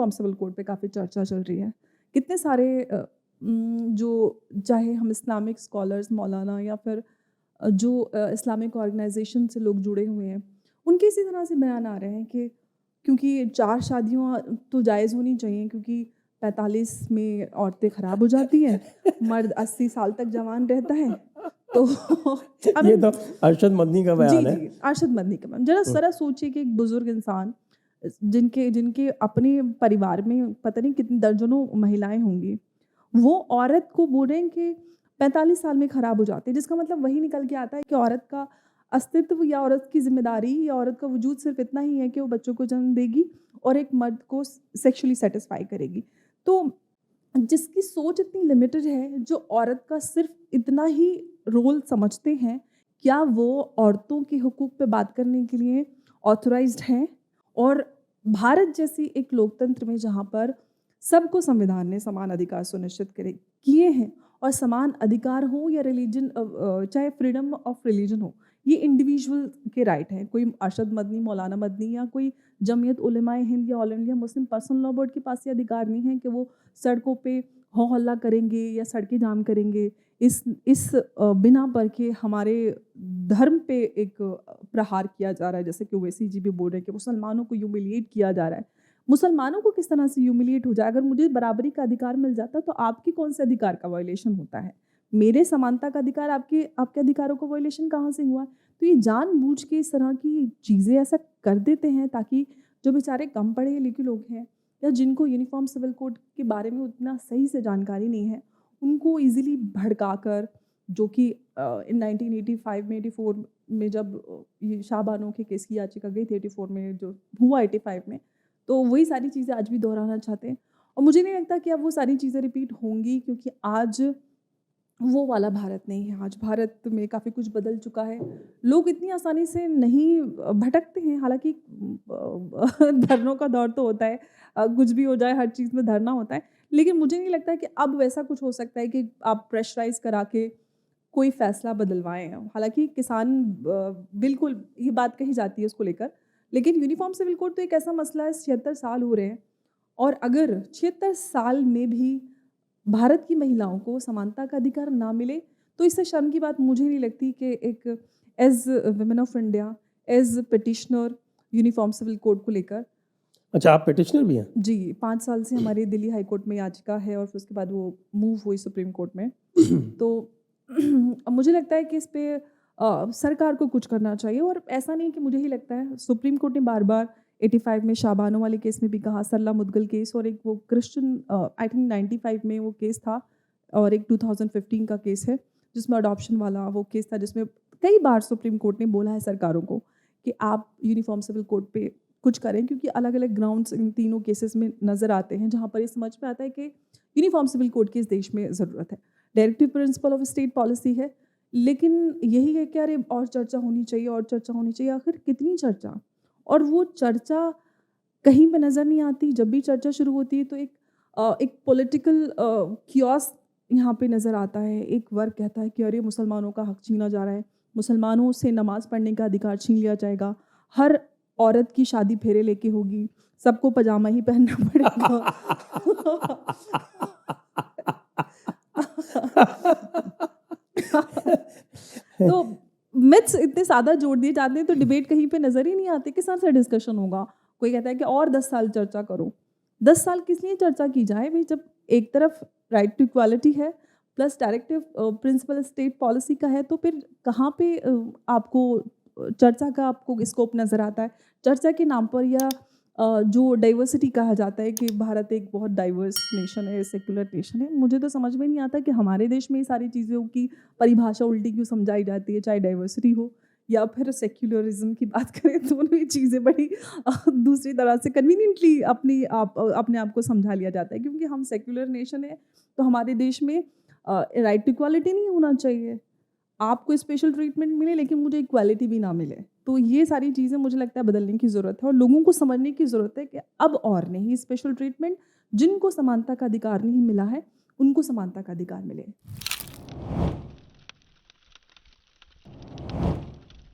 Uniform civil code पे काफ़ी चर्चा चल रही है। कितने सारे जो चाहे हम इस्लामिक स्कॉलर्स मौलाना या फिर जो इस्लामिक ऑर्गेनाइजेशन से लोग जुड़े हुए हैं, उनके इसी तरह से बयान आ रहे हैं कि क्योंकि 4 शादियाँ तो जायज़ होनी चाहिए क्योंकि 45 में औरतें ख़राब हो जाती हैं, मर्द 80 साल तक जवान रहता है। तो आई ये मीन तो अरशद मदनी का जी, बयान है। जी, अरशद मदनी का मैम। ज़रा सोचिए कि एक बुज़ुर्ग इंसान जिनके जिनके अपने परिवार में पता नहीं कितनी दर्जनों महिलाएँ होंगी, वो औरत को बोल रहे हैं कि 45 साल में ख़राब हो जाती है, जिसका मतलब वही निकल के आता है कि औरत का अस्तित्व या औरत की ज़िम्मेदारी या औरत का वजूद सिर्फ़ इतना ही है कि वो बच्चों को जन्म देगी और एक मर्द को सेक्सुअली सैटिस्फाई करेगी। तो जिसकी सोच इतनी लिमिटेड है, जो औरत का सिर्फ़ इतना ही रोल समझते हैं, क्या वो औरतों के हुकूक पे बात करने के लिए ऑथराइज़्ड हैं? और भारत जैसी एक लोकतंत्र में जहाँ पर सबको संविधान ने समान अधिकार सुनिश्चित किए हैं और समान अधिकार हो या चाहे फ्रीडम ऑफ रिलीजन हो, ये इंडिविजुअल के राइट हैं। कोई अरशद मदनी, मौलाना मदनी या कोई जमीयत उलेमाए हिंद या all India Muslim personal law board के पास ये अधिकार नहीं है कि वो सड़कों पे हो हल्ला करेंगे या सड़कें जाम करेंगे। इस बिना पर कि हमारे धर्म पे एक प्रहार किया जा रहा है, जैसे कि ओवैसी जी भी बोल रहे हैं कि मुसलमानों को ह्यूमिलिएट किया जा रहा है। मुसलमानों को किस तरह से ह्यूमिलिएट हो जाए? अगर मुझे बराबरी का अधिकार मिल जाता तो आपके कौन से अधिकार का वायलेशन होता है? मेरे समानता का अधिकार आपके आपके अधिकारों का वायलेशन कहाँ से हुआ? तो ये जानबूझ के इस तरह की चीज़ें ऐसा कर देते हैं ताकि जो बेचारे कम पढ़े लिखे लोग हैं या जिनको यूनिफॉर्म सिविल कोड के बारे में उतना सही से जानकारी नहीं है, उनको ईज़िली भड़काकर, जो कि इन 1985 में 84 में जब ये शाहबानो के केस की याचिका गई थी 84 में, जो हुआ 85 में, तो वही सारी चीज़ें आज भी दोहराना चाहते हैं। और मुझे नहीं लगता कि अब वो सारी चीज़ें रिपीट होंगी क्योंकि आज वो वाला भारत नहीं है। आज भारत में काफ़ी कुछ बदल चुका है। लोग इतनी आसानी से नहीं भटकते हैं, हालाँकि धरनों का दौर तो होता है, कुछ भी हो जाए हर चीज़ में धरना होता है। लेकिन मुझे नहीं लगता कि अब वैसा कुछ हो सकता है कि आप प्रेशराइज़ करा के कोई फ़ैसला बदलवाएँ। हालाँकि किसान बिल्कुल ये बात कही जाती है उसको लेकर, लेकिन यूनिफ़ॉर्म सिविल कोड तो एक ऐसा मसला है, 76 साल हो रहे हैं और अगर 76 साल में भी भारत की महिलाओं को समानता का अधिकार ना मिले, तो इससे शर्म की बात मुझे नहीं लगती कि एक as women of India, as petitioner uniform civil code को लेकर। अच्छा, आप पिटिशनर भी हैं? जी, 5 साल से हमारी दिल्ली हाई कोर्ट में याचिका है और फिर उसके बाद वो मूव हुई सुप्रीम कोर्ट में। तो मुझे लगता है कि इस पे सरकार को कुछ करना चाहिए और ऐसा नहीं कि मुझे ही लगता है, सुप्रीम कोर्ट ने बार-बार 85 में शाबानो वाले केस में भी कहा, सरला मुद्गल केस और एक वो क्रिश्चियन आई थिंक 95 में वो केस था और एक 2015 का केस है, जिसमें अडॉप्शन वाला वो केस था, जिसमें कई बार सुप्रीम कोर्ट ने बोला है सरकारों को कि आप यूनिफ़ॉर्म सिविल कोड पे कुछ करें क्योंकि अलग-अलग ग्राउंड्स इन तीनों केसेस में नज़र आते हैं, जहाँ पर ये समझ में आता है कि यूनिफ़ॉर्म सिविल कोड की इस देश में ज़रूरत है। Directive principle of state policy है, लेकिन यही है कि अरे और चर्चा होनी चाहिए और चर्चा होनी चाहिए, आखिर कितनी चर्चा? और वो चर्चा कहीं पे नज़र नहीं आती। जब भी चर्चा शुरू होती है तो एक पॉलिटिकल कियोस्क यहाँ पे नज़र आता है। एक वर्ग कहता है कि अरे मुसलमानों का हक छीना जा रहा है, मुसलमानों से नमाज़ पढ़ने का अधिकार छीन लिया जाएगा, हर औरत की शादी फेरे लेके होगी, सबको पजामा ही पहनना पड़ेगा। तो मिथ्स इतने ज़्यादा जोड़ दिए जाते हैं तो डिबेट कहीं पे नज़र ही नहीं आती, किस तरह से डिस्कशन होगा? कोई कहता है कि और 10 साल चर्चा करो। 10 साल किस लिए चर्चा की जाए भई, जब एक तरफ राइट टू इक्वालिटी है plus directive principle state policy का है, तो फिर कहाँ पे आपको चर्चा का आपको स्कोप नज़र आता है? चर्चा के नाम पर या जो डाइवर्सिटी कहा जाता है कि भारत एक बहुत डाइवर्स नेशन है, सेक्युलर नेशन है, मुझे तो समझ में नहीं आता कि हमारे देश में ये सारी चीज़ों की परिभाषा उल्टी क्यों समझाई जाती है, चाहे डाइवर्सिटी हो या फिर सेक्युलरिज्म की बात करें, दोनों ही चीज़ें बड़ी दूसरी तरह से कन्वीनियंटली अपने आप को समझा लिया जाता है क्योंकि हम सेक्युलर नेशन है, तो हमारे देश में राइट टू इक्वालिटी नहीं होना चाहिए। आपको स्पेशल ट्रीटमेंट मिले लेकिन मुझे इक्वालिटी भी ना मिले। तो ये सारी चीज़ें मुझे लगता है बदलने की ज़रूरत है और लोगों को समझने की ज़रूरत है कि अब और नहीं स्पेशल ट्रीटमेंट, जिनको समानता का अधिकार नहीं मिला है, उनको समानता का अधिकार मिले।